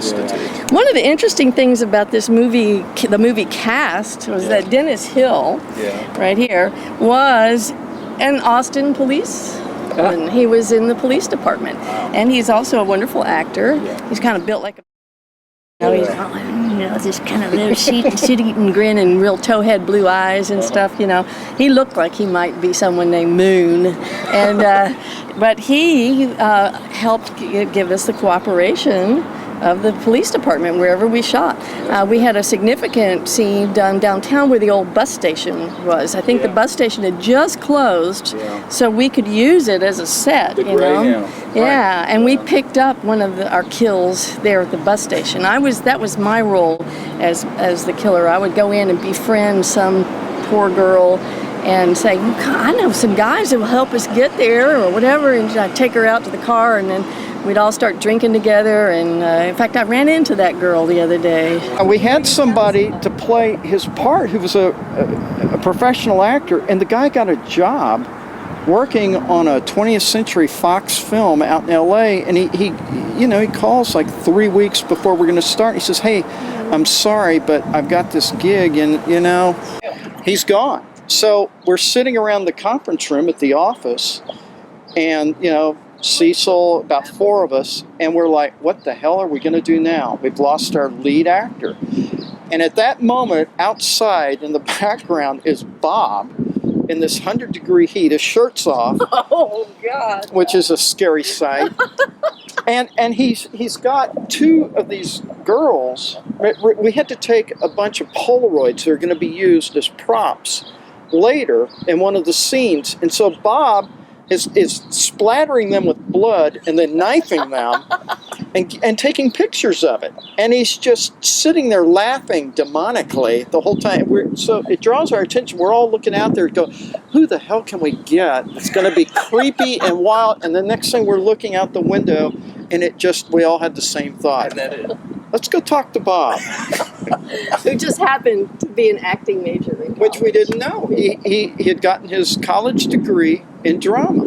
prostitute. One of the interesting things about this movie, the movie cast, was that Dennis Hill, right here, was an Austin police. And he was in the police department, and he's also a wonderful actor. He's kind of built like a, he's this kind of little shit-eating grin and real towhead blue eyes and stuff. He looked like he might be someone named Moon, and but he helped give us the cooperation of the police department wherever we shot. We had a significant scene done downtown where the old bus station was. I think the bus station had just closed, so we could use it as a set. And we picked up one of our kills there at the bus station. That was my role as the killer. I would go in and befriend some poor girl and say, I know some guys that will help us get there or whatever, and I'd take her out to the car, and then we'd all start drinking together, and in fact, I ran into that girl the other day. We had somebody to play his part who was a professional actor, and the guy got a job working on a 20th Century Fox film out in L.A., and he calls like 3 weeks before we're going to start. He says, hey, I'm sorry, but I've got this gig, and, he's gone. So we're sitting around the conference room at the office, and, Cecil, about 4 of us, and we're like, what the hell are we going to do now? We've lost our lead actor. And at that moment, outside in the background is Bob in this 100-degree heat, his shirt's off. Oh, God. Which is a scary sight. and he's got 2 of these girls. We had to take a bunch of Polaroids that are going to be used as props later in one of the scenes. And so Bob is splattering them with blood and then knifing them and taking pictures of it. And he's just sitting there laughing demonically the whole time. So it draws our attention. We're all looking out there and go, who the hell can we get? It's going to be creepy and wild. And the next thing we're looking out the window, and we all had the same thought. Let's go talk to Bob. Who just happened to be an acting major in college. Which we didn't know. He had gotten his college degree in drama,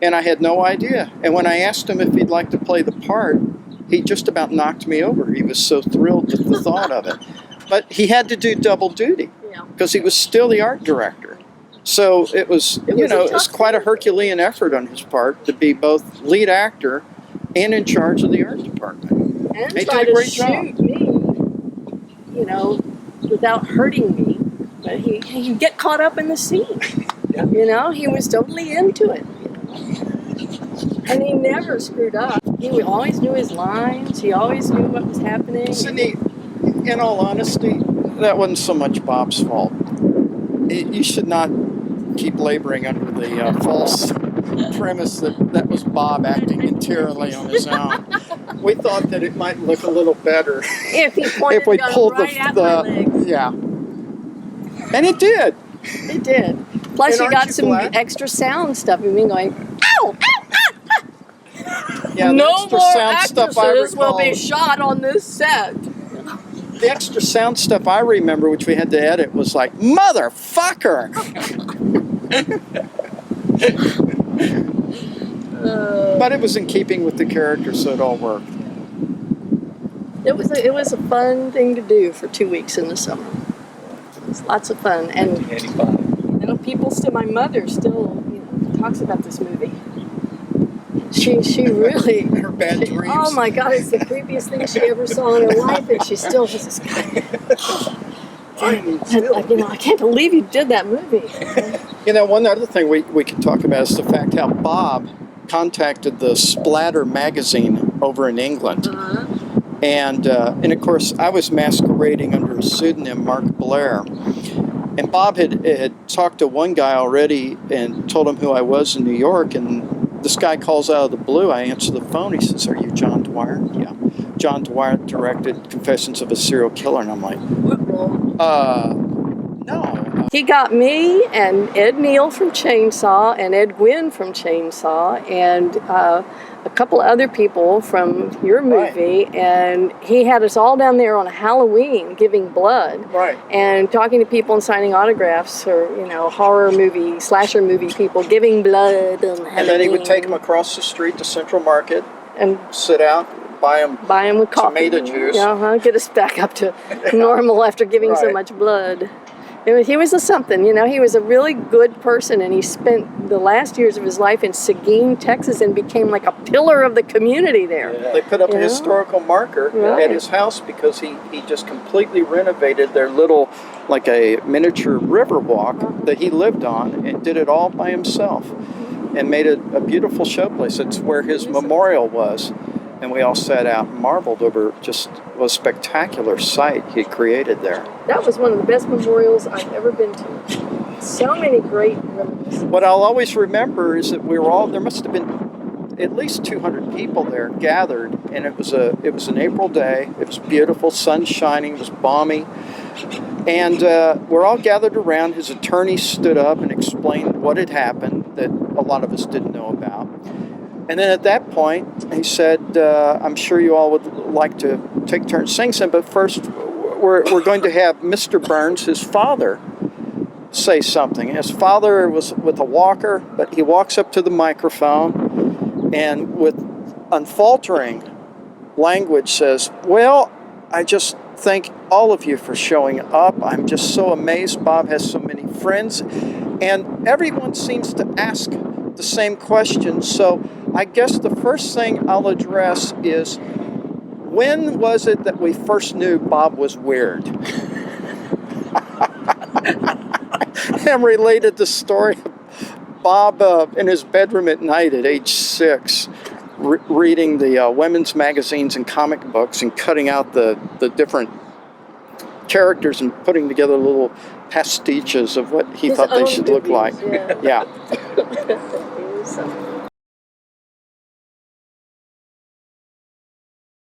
and I had no idea. And when I asked him if he'd like to play the part, he just about knocked me over. He was so thrilled with the thought of it. But he had to do double duty because he was still the art director. So it was quite a Herculean effort on his part to be both lead actor and in charge of the art department. And he did a great job. Shoot me, without hurting me. But he get caught up in the scene. He was totally into it. And he never screwed up. He always knew his lines. He always knew what was happening. Sidney, in all honesty, that wasn't so much Bob's fault. You should not keep laboring under the false premise that was Bob acting entirely on his own. We thought that it might look a little better if he pointed if we pulled right at my legs. Yeah. And it did. It did. Plus, you got some extra sound stuff. You mean going, ow, ow, ow. Yeah, no extra more sound stuff I recall, will be shot on this set. The extra sound stuff I remember, which we had to edit, was like, motherfucker! But it was in keeping with the character, so it all worked. It was a fun thing to do for 2 weeks in the summer. It was lots of fun, and my mother still talks about this movie. She really her bad dreams. Oh my God, it's the creepiest thing she ever saw in her life, and she still has this guy. I can't believe you did that movie. One other thing we can talk about is the fact how Bob contacted the Splatter magazine over in England. And of course, I was masquerading under a pseudonym, Mark Blair. And Bob had talked to one guy already and told him who I was in New York. And this guy calls out of the blue. I answer the phone. He says, "Are you John Dywer?" Yeah. John Dywer directed Confessions of a Serial Killer. And I'm like, no. He got me and Ed Neal from Chainsaw and Ed Gwynn from Chainsaw and a couple of other people from your movie, and he had us all down there on a Halloween giving blood, and talking to people and signing autographs, or horror movie, slasher movie people giving blood on Halloween. And then he would take them across the street to Central Market and sit out buy them with coffee. tomato juice. Get us back up to normal after giving so much blood. He was something, he was a really good person, and he spent the last years of his life in Seguin, Texas, and became like a pillar of the community there. Yeah. They put up a historical marker at his house because he just completely renovated their little, like a miniature river walk that he lived on, and did it all by himself, and made it a beautiful showplace. It's where his memorial was. And we all sat out and marveled over just a spectacular sight he created there. That was one of the best memorials I've ever been to. So many great reminiscences. What I'll always remember is that we were all, there must have been at least 200 people there gathered, and it was an April day. It was beautiful, sun shining, it was balmy. And we're all gathered around. His attorney stood up and explained what had happened that a lot of us didn't know about. And then at that point, he said, I'm sure you all would like to take turns saying something, but first we're going to have Mr. Burns, his father, say something. His father was with a walker, but he walks up to the microphone and with unfaltering language says, well, I just thank all of you for showing up. I'm just so amazed Bob has so many friends. And everyone seems to ask the same question, so I guess the first thing I'll address is, when was it that we first knew Bob was weird? And related the story of Bob in his bedroom at night at age 6, reading the women's magazines and comic books and cutting out the different characters and putting together little pastiches of what he thought they should look like. Yeah.